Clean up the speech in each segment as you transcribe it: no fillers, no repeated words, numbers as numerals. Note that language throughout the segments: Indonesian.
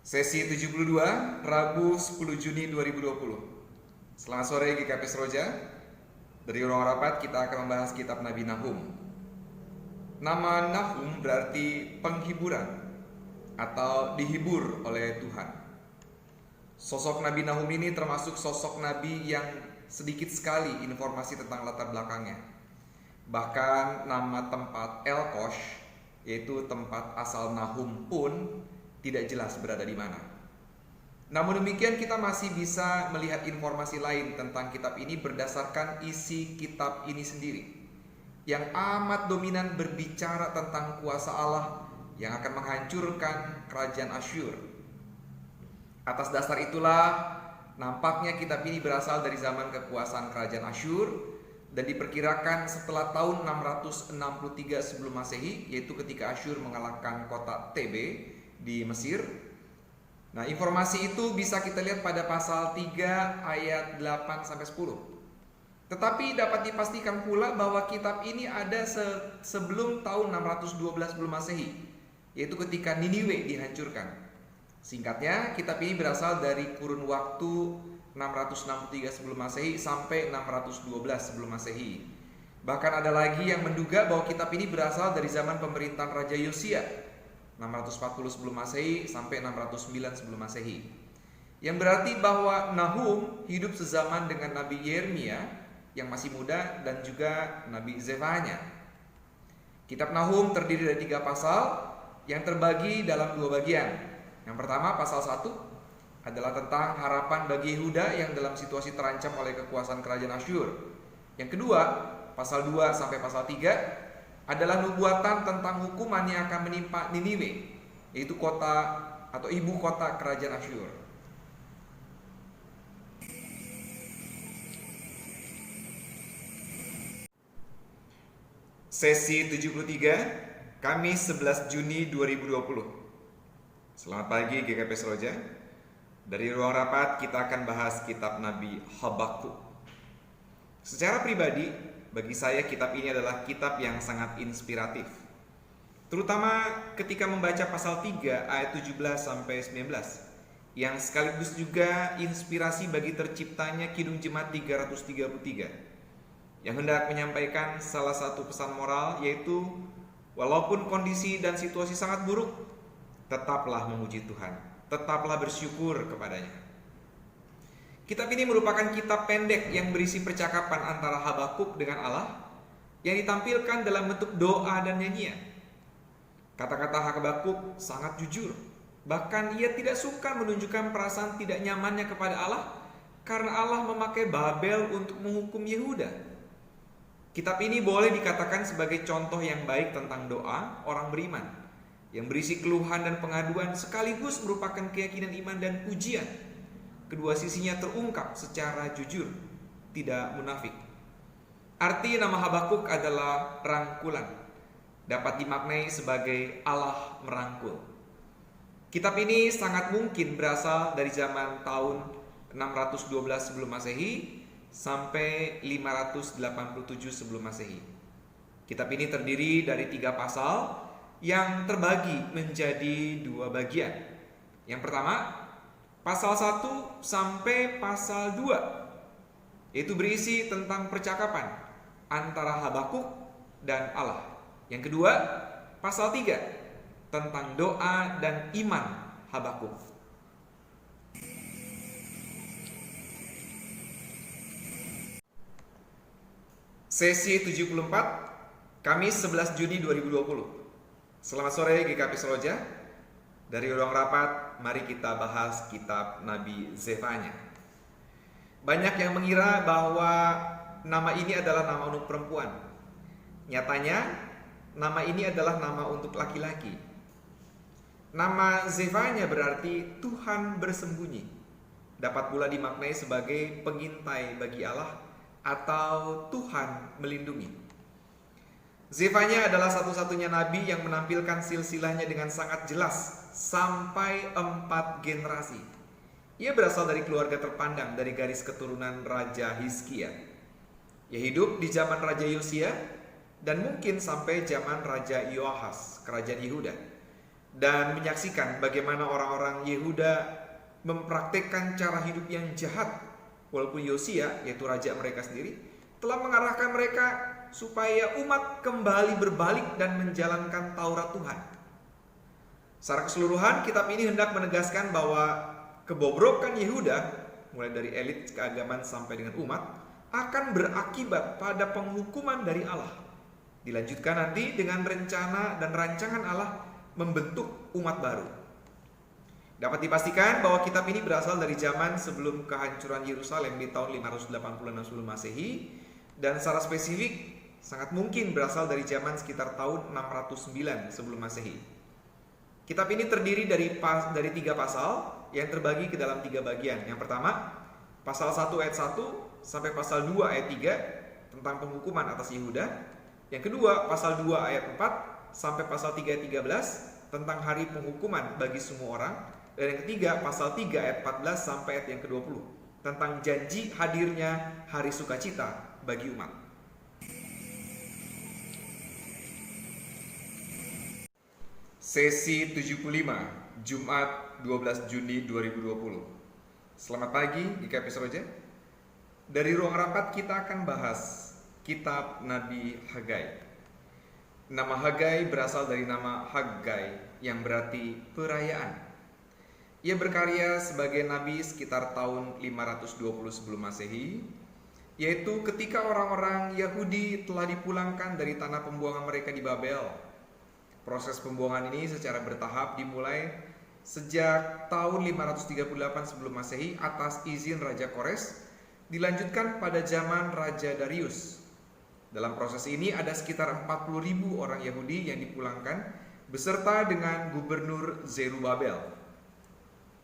Sesi 72, Rabu 10 Juni 2020. Selamat sore GKP Seroja. Dari ruang rapat kita akan membahas kitab Nabi Nahum. Nama Nahum berarti penghiburan atau dihibur oleh Tuhan. Sosok Nabi Nahum ini termasuk sosok Nabi yang sedikit sekali informasi tentang latar belakangnya. Bahkan nama tempat Elkosh, yaitu tempat asal Nahum pun tidak jelas berada di mana. Namun demikian kita masih bisa melihat informasi lain tentang kitab ini berdasarkan isi kitab ini sendiri, yang amat dominan berbicara tentang kuasa Allah yang akan menghancurkan kerajaan Asyur. Atas dasar itulah nampaknya kitab ini berasal dari zaman kekuasaan kerajaan Asyur dan diperkirakan setelah tahun 663 sebelum Masehi, yaitu ketika Asyur mengalahkan kota Thebe di Mesir. Nah, informasi itu bisa kita lihat pada pasal 3 ayat 8-10. Tetapi dapat dipastikan pula bahwa kitab ini ada sebelum tahun 612 sebelum Masehi, yaitu ketika Niniwe dihancurkan. Singkatnya, kitab ini berasal dari kurun waktu 663 sebelum Masehi sampai 612 sebelum Masehi. Bahkan ada lagi yang menduga bahwa kitab ini berasal dari zaman pemerintahan Raja Yosia 640 sebelum Masehi sampai 609 sebelum Masehi. Yang berarti bahwa Nahum hidup sezaman dengan Nabi Yeremia yang masih muda dan juga Nabi Zefanya. Kitab Nahum terdiri dari 3 pasal yang terbagi dalam 2 bagian. Yang pertama, pasal 1 adalah tentang harapan bagi Yehuda yang dalam situasi terancam oleh kekuasaan kerajaan Asyur. Yang kedua, pasal 2 sampai pasal 3 adalah nubuatan tentang hukuman yang akan menimpa Niniwe, yaitu kota atau ibu kota kerajaan Asyur. Sesi 73, Kamis 11 Juni 2020. Selamat pagi GKP Seroja. Dari ruang rapat kita akan bahas kitab Nabi Habakuk. Secara pribadi, bagi saya kitab ini adalah kitab yang sangat inspiratif, terutama ketika membaca pasal 3 ayat 17 sampai 19, yang sekaligus juga inspirasi bagi terciptanya Kidung Jemaat 333, yang hendak menyampaikan salah satu pesan moral, yaitu walaupun kondisi dan situasi sangat buruk, tetaplah memuji Tuhan, tetaplah bersyukur kepadanya. Kitab ini merupakan kitab pendek yang berisi percakapan antara Habakuk dengan Allah yang ditampilkan dalam bentuk doa dan nyanyian. Kata-kata Habakuk sangat jujur. Bahkan ia tidak suka menunjukkan perasaan tidak nyamannya kepada Allah karena Allah memakai Babel untuk menghukum Yehuda. Kitab ini boleh dikatakan sebagai contoh yang baik tentang doa orang beriman yang berisi keluhan dan pengaduan sekaligus merupakan keyakinan iman dan pujian. Kedua sisinya terungkap secara jujur, tidak munafik. Arti nama Habakuk adalah rangkulan, dapat dimaknai sebagai Allah merangkul. Kitab ini sangat mungkin berasal dari zaman tahun 612 sebelum Masehi sampai 587 sebelum Masehi. Kitab ini terdiri dari 3 pasal yang terbagi menjadi 2 bagian. Yang pertama, pasal 1 sampai pasal 2, yaitu berisi tentang percakapan antara Habakuk dan Allah. Yang kedua, pasal 3 tentang doa dan iman Habakuk. Sesi 74, Kamis 11 Juni 2020. Selamat sore GKP Seroja. Dari ruang rapat, mari kita bahas kitab Nabi Zefanya. Banyak yang mengira bahwa nama ini adalah nama untuk perempuan. Nyatanya, nama ini adalah nama untuk laki-laki. Nama Zefanya berarti Tuhan bersembunyi. Dapat pula dimaknai sebagai pengintai bagi Allah atau Tuhan melindungi. Zefanya adalah satu-satunya nabi yang menampilkan silsilahnya dengan sangat jelas sampai 4 generasi. Ia berasal dari keluarga terpandang dari garis keturunan Raja Hizkia. Ia hidup di zaman Raja Yosia dan mungkin sampai zaman Raja Yoahas, kerajaan Yehuda. dan menyaksikan bagaimana orang-orang Yehuda mempraktekkan cara hidup yang jahat, walaupun Yosia, yaitu raja mereka sendiri, telah mengarahkan mereka supaya umat kembali berbalik dan menjalankan Taurat Tuhan. Secara keseluruhan, kitab ini hendak menegaskan bahwa kebobrokan Yehuda, mulai dari elit keagamaan sampai dengan umat, akan berakibat pada penghukuman dari Allah. Dilanjutkan nanti dengan rencana dan rancangan Allah membentuk umat baru. Dapat dipastikan bahwa kitab ini berasal dari zaman sebelum kehancuran Yerusalem di tahun 586 sebelum Masehi, dan secara spesifik sangat mungkin berasal dari zaman sekitar tahun 609 sebelum Masehi. Kitab ini terdiri dari 3 pasal yang terbagi ke dalam 3 bagian. Yang pertama, pasal 1 ayat 1 sampai pasal 2 ayat 3 tentang penghukuman atas Yehuda. Yang kedua, pasal 2 ayat 4 sampai pasal 3 ayat 13 tentang hari penghukuman bagi semua orang. Dan yang ketiga, pasal 3 ayat 14 sampai ayat yang ke-20 tentang janji hadirnya hari sukacita bagi umat. Sesi 75, Jumat 12 Juni 2020. Selamat pagi GKP Seroja. Dari ruang rapat kita akan bahas kitab Nabi Hagai. Nama Hagai berasal dari nama Haggai yang berarti perayaan. Ia berkarya sebagai nabi sekitar tahun 520 sebelum Masehi, yaitu ketika orang-orang Yahudi telah dipulangkan dari tanah pembuangan mereka di Babel. Proses pembuangan ini secara bertahap dimulai sejak tahun 538 sebelum Masehi atas izin Raja Kores, dilanjutkan pada zaman Raja Darius. Dalam proses ini ada sekitar 40.000 orang Yahudi yang dipulangkan beserta dengan Gubernur Zerubabel,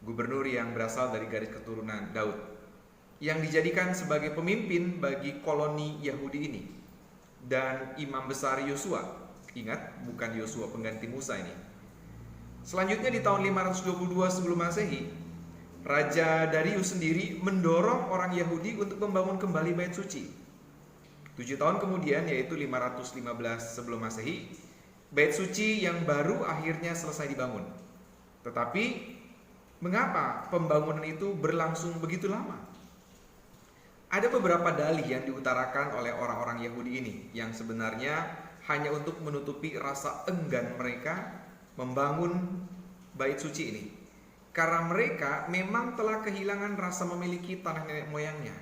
gubernur yang berasal dari garis keturunan Daud, yang dijadikan sebagai pemimpin bagi koloni Yahudi ini, dan Imam Besar Yosua. Ingat, bukan Yosua pengganti Musa ini. Selanjutnya di tahun 522 sebelum Masehi, Raja Darius sendiri mendorong orang Yahudi untuk membangun kembali bait suci. 7 tahun kemudian, yaitu 515 sebelum Masehi, bait suci yang baru akhirnya selesai dibangun. Tetapi mengapa pembangunan itu berlangsung begitu lama? Ada beberapa dalih yang diutarakan oleh orang-orang Yahudi ini yang sebenarnya hanya untuk menutupi rasa enggan mereka membangun bait suci ini, karena mereka memang telah kehilangan rasa memiliki tanah nenek moyangnya.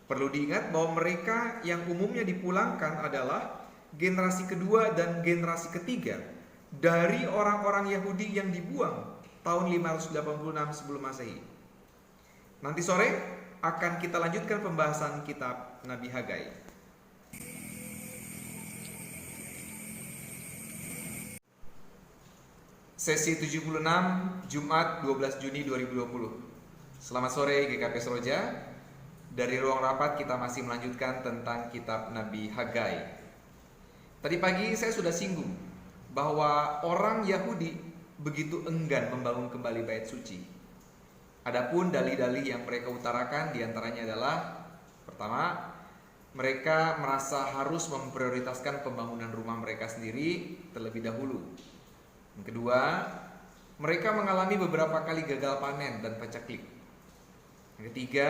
Perlu diingat bahwa mereka yang umumnya dipulangkan adalah generasi kedua dan generasi ketiga dari orang-orang Yahudi yang dibuang tahun 586 sebelum Masehi. Nanti sore akan kita lanjutkan pembahasan kitab Nabi Hagai. Sesi 76, Jumat 12 Juni 2020. Selamat sore GKP Seroja. Dari ruang rapat kita masih melanjutkan tentang kitab Nabi Hagai. Tadi pagi saya sudah singgung bahwa orang Yahudi begitu enggan membangun kembali bait suci. Adapun dalih-dalih yang mereka utarakan diantaranya adalah: pertama, mereka merasa harus memprioritaskan pembangunan rumah mereka sendiri terlebih dahulu. Yang kedua, mereka mengalami beberapa kali gagal panen dan pacaklik. Yang ketiga,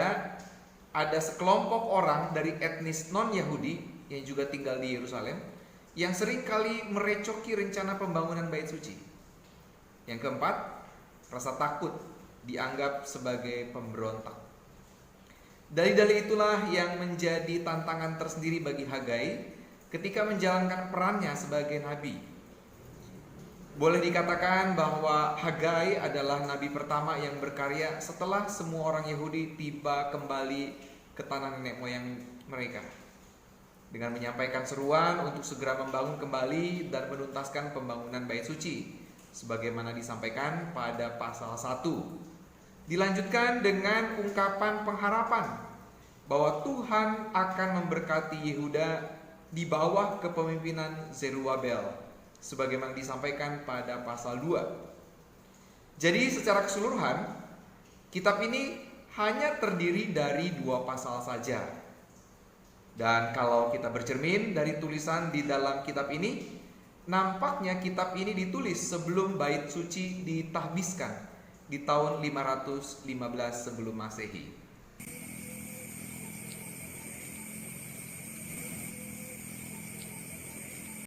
ada sekelompok orang dari etnis non-Yahudi yang juga tinggal di Yerusalem yang sering kali merecoki rencana pembangunan bait suci. Yang keempat, rasa takut dianggap sebagai pemberontak. Dalih-dalih itulah yang menjadi tantangan tersendiri bagi Hagai ketika menjalankan perannya sebagai nabi. Boleh dikatakan bahwa Hagai adalah nabi pertama yang berkarya setelah semua orang Yahudi tiba kembali ke tanah nenek moyang mereka, dengan menyampaikan seruan untuk segera membangun kembali dan menuntaskan pembangunan bait suci sebagaimana disampaikan pada pasal 1. Dilanjutkan dengan ungkapan pengharapan bahwa Tuhan akan memberkati Yehuda di bawah kepemimpinan Zerubabel sebagaimana disampaikan pada pasal 2. Jadi secara keseluruhan, kitab ini hanya terdiri dari 2 pasal saja. Dan kalau kita bercermin dari tulisan di dalam kitab ini, nampaknya kitab ini ditulis sebelum bait suci ditahbiskan di tahun 515 sebelum Masehi.